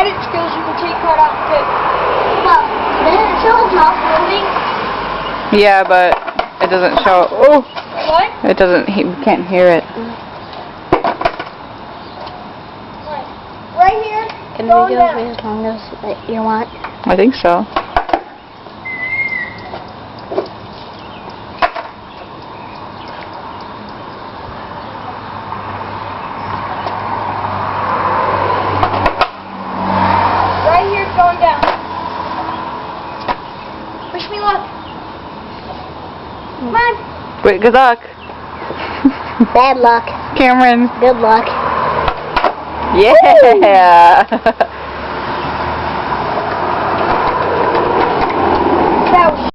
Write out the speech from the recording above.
edit skills, you can take part out too. Well, doesn't it show his mouth moving? Yeah, but it doesn't show. Oh! What? It doesn't. He can't hear it. Right here. Can the going videos down. be as long as you want? I think so. Right here, going down. Wish me luck. Come on. Wait, good luck. Bad luck. Cameron. Good luck. Yeah!